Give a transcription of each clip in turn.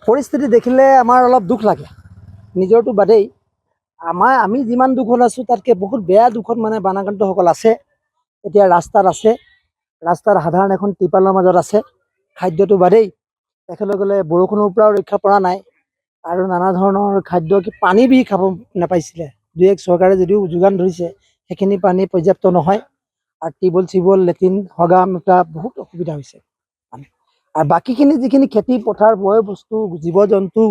পৰিস্থিতি দেখিলে আমাৰ অলপ দুখ লাগে। নিজৰটো বাদেই আমি যিমান দুখত আছোঁ তাতকৈ বহুত বেয়া দুখত মানে বানাক্ৰান্তসকল আছে। এতিয়া ৰাস্তাত আছে, ৰাস্তাৰ সাধাৰণ এখন ত্ৰিপালৰ মাজত আছে। খাদ্যটো বাদেই তেখেতসকলে বৰষুণৰ পৰাও ৰক্ষা পৰা নাই আৰু নানা ধৰণৰ খাদ্য পানী বি খাব নাপাইছিলে। দুই এক চৰকাৰে যদিও যোগান ধৰিছে সেইখিনি পানী পৰ্যাপ্ত নহয় আৰু টিউবৱেল চিউবৱেল লেট্ৰিন হগা মুতা বহুত অসুবিধা হৈছে। আৰু বাকীখিনি যিখিনি খেতি পথাৰ বয় বস্তু জীৱ জন্তু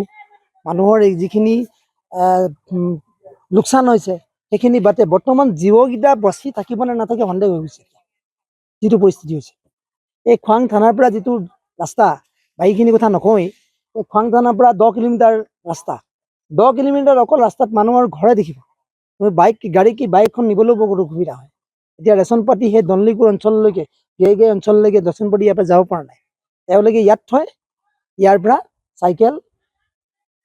মানুহৰ যিখিনি লোকচান হৈছে সেইখিনি বাদে বৰ্তমান জীৱকেইটা বাচি থাকিব নে নাথাকে সন্দেহ হৈ গৈছে। যিটো পৰিস্থিতি হৈছে এই খোৱাং থানাৰ পৰা যিটো ৰাস্তা, বাকীখিনি কথা নকওঁৱেই, এই খোৱাং থানাৰ পৰা 10 কিলোমিটাৰ ৰাস্তা, 10 কিলোমিটাৰ অকল ৰাস্তাত মানুহৰ ঘৰে দেখিব। বাইকখন নিবলৈও বহুত অসুবিধা হয়। এতিয়া ৰেচন পাতি সেই দনলিপুৰ অঞ্চললৈকে গেই অঞ্চললৈকে ৰেচন পাতি ইয়াৰ পৰা যাব পৰা নাই। তেওঁলোকে ইয়াত থয়, ইয়াৰ পৰা চাইকেল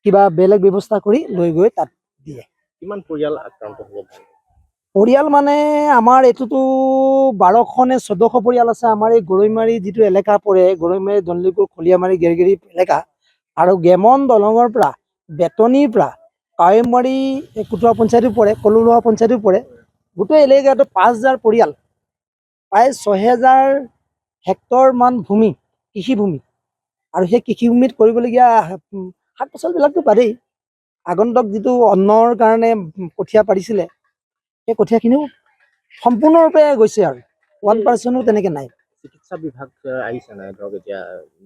কিবা বেলেগ ব্যৱস্থা কৰি লৈ গৈ তাত দিয়ে। কিমান পৰিয়াল আক্ৰান্ত হ'ব? পৰিয়াল মানে আমাৰ এইটোতো 1200 নে 1400 পৰিয়াল আছে। আমাৰ এই গৰৈমাৰী যিটো এলেকা পৰে, গৰৈমাৰী দনলিপুৰ খলিয়ামাৰী গেৰগেৰি এলেকা আৰু গেমন দলঙৰ পৰা বেতনিৰ পৰা কাৱৈমাৰী কুটুৱা পঞ্চায়তো পৰে, কললোৱা পঞ্চায়তো পৰে। গোটেই এলেকাটো 5000 পৰিয়াল, প্ৰায় 6000 হেক্টৰ মান ভূমি কৃষিভূমি। আৰু সেই কৃষিভূমিত কৰিবলগীয়া শাক পাচলিবিলাকতো বাদেই, আগন্তুক যিটো অন্নৰ কাৰণে কঠীয়া পাৰিছিলে সেই কঠীয়াখিনিও সম্পূৰ্ণৰূপে গৈছে আৰু 1%ও তেনেকৈ নাই। চিকিৎসা বিভাগ আহিছে নাই? ধৰক এতিয়া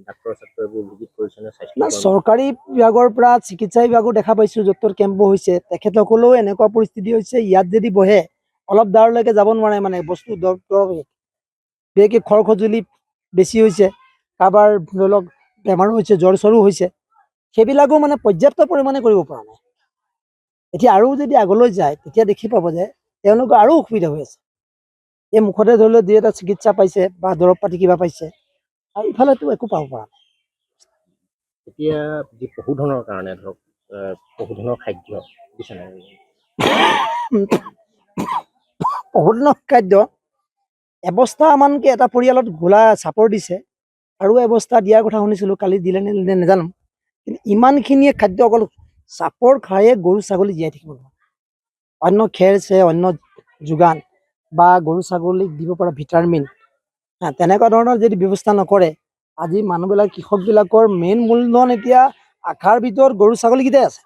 ডাক্তৰ ছাত্ৰবোৰ ভিজিট কৰিছে নে? না, চৰকাৰী বিভাগৰ পৰা চিকিৎসা বিভাগো দেখা পাইছোঁ, য'ত কেম্পো হৈছে। তেখেতসকলেও এনেকুৱা পৰিস্থিতি হৈছে, ইয়াত যদি বহে অলপ ডাৰলৈকে যাব নোৱাৰে। মানে বস্তু দৰৱ বিশেষকৈ খৰ খজুলি বেছি হৈছে, কাৰোবাৰ ধৰি লওক বেমাৰো হৈছে, জ্বৰ চৰো হৈছে, সেইবিলাকো মানে পৰ্যাপ্ত পৰিমাণে কৰিব পৰা নাই। এতিয়া আৰু যদি আগলৈ যায় তেতিয়া দেখি পাব যে তেওঁলোকৰ আৰু অসুবিধা হৈ আছে। এই মুখতে ধৰি লওক 2 এটা চিকিৎসা পাইছে বা দৰৱ পাতি কিবা পাইছে, আৰু ইফালেতো একো পাব পৰা নাই। এতিয়া যি পশুধনৰ কাৰণে ধৰক পশুধনৰ খাদ্য দিছে নাই? পশুধনৰ খাদ্য এবস্তামানকৈ এটা পৰিয়ালত গোলা চাপৰ দিছে, আৰু এবস্তা দিয়াৰ কথা শুনিছিলোঁ, কালি দিলে নে নিদিলে নাজানো। কিন্তু ইমানখিনিয়ে খাদ্য অকল চাপৰ খায়ে গৰু ছাগলী জীয়াই থাকিব নোৱাৰে। অন্য খেৰ চেৰ অন্য যোগান বা গৰু ছাগলীক দিব পৰা ভিটামিন তেনেকুৱা ধৰণৰ যদি ব্যৱস্থা নকৰে, আজি মানুহবিলাক কৃষকবিলাকৰ মেইন মূলধন এতিয়া আশাৰ ভিতৰত গৰু ছাগলীকেইটাই আছে।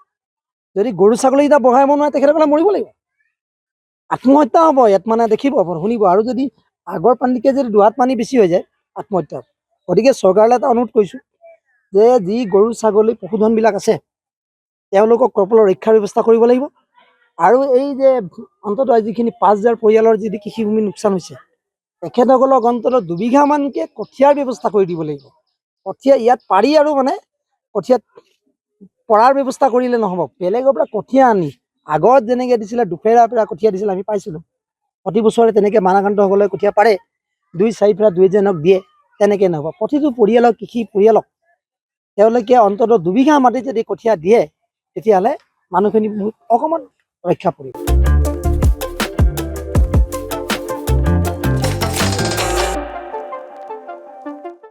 যদি গৰু ছাগলীকেইটা বঢ়াব নোৱাৰে তেখেতসকলে মৰিব লাগিব, আত্মহত্যা হ'ব ইয়াত। মানে দেখিব শুনিব, আৰু যদি আগৰ পানীতকৈ যদি দুহাত পানী বেছি হৈ যায় আত্মহত্যা। গতিকে চৰকাৰলৈ এটা অনুৰোধ কৰিছোঁ যে যি গৰু ছাগলী পশুধনবিলাক আছে তেওঁলোকক কৰ্পলৰ ৰক্ষাৰ ব্যৱস্থা কৰিব লাগিব। আৰু এই যে অন্ততঃ যিখিনি 5000 পৰিয়ালৰ যদি কৃষিভূমি লোকচান হৈছে, তেখেতসকলক অন্ততঃ 2 বিঘামানকৈ কঠীয়াৰ ব্যৱস্থা কৰি দিব লাগিব। কঠীয়া ইয়াত পাৰি আৰু মানে কঠীয়াত পৰাৰ ব্যৱস্থা কৰিলে নহ'ব। বেলেগৰ পৰা কঠীয়া আনি আগত যেনেকৈ দিছিলে দুফেৰা পৰা কঠীয়া দিছিলে, আমি পাইছিলোঁ প্ৰতি বছৰে তেনেকৈ বানাক্ৰান্তসকলে কঠীয়া পাৰে, 2-4 ফেৰা 2 এজনক দিয়ে, তেনেকৈ নহ'ব। প্ৰতিটো পৰিয়ালক কৃষি পৰিয়ালক তেওঁলোকে অন্ততঃ 2 বিঘা মাটিত যদি কঠীয়া দিয়ে তেতিয়াহ'লে মানুহখিনি অকণমান ৰক্ষা পৰিব।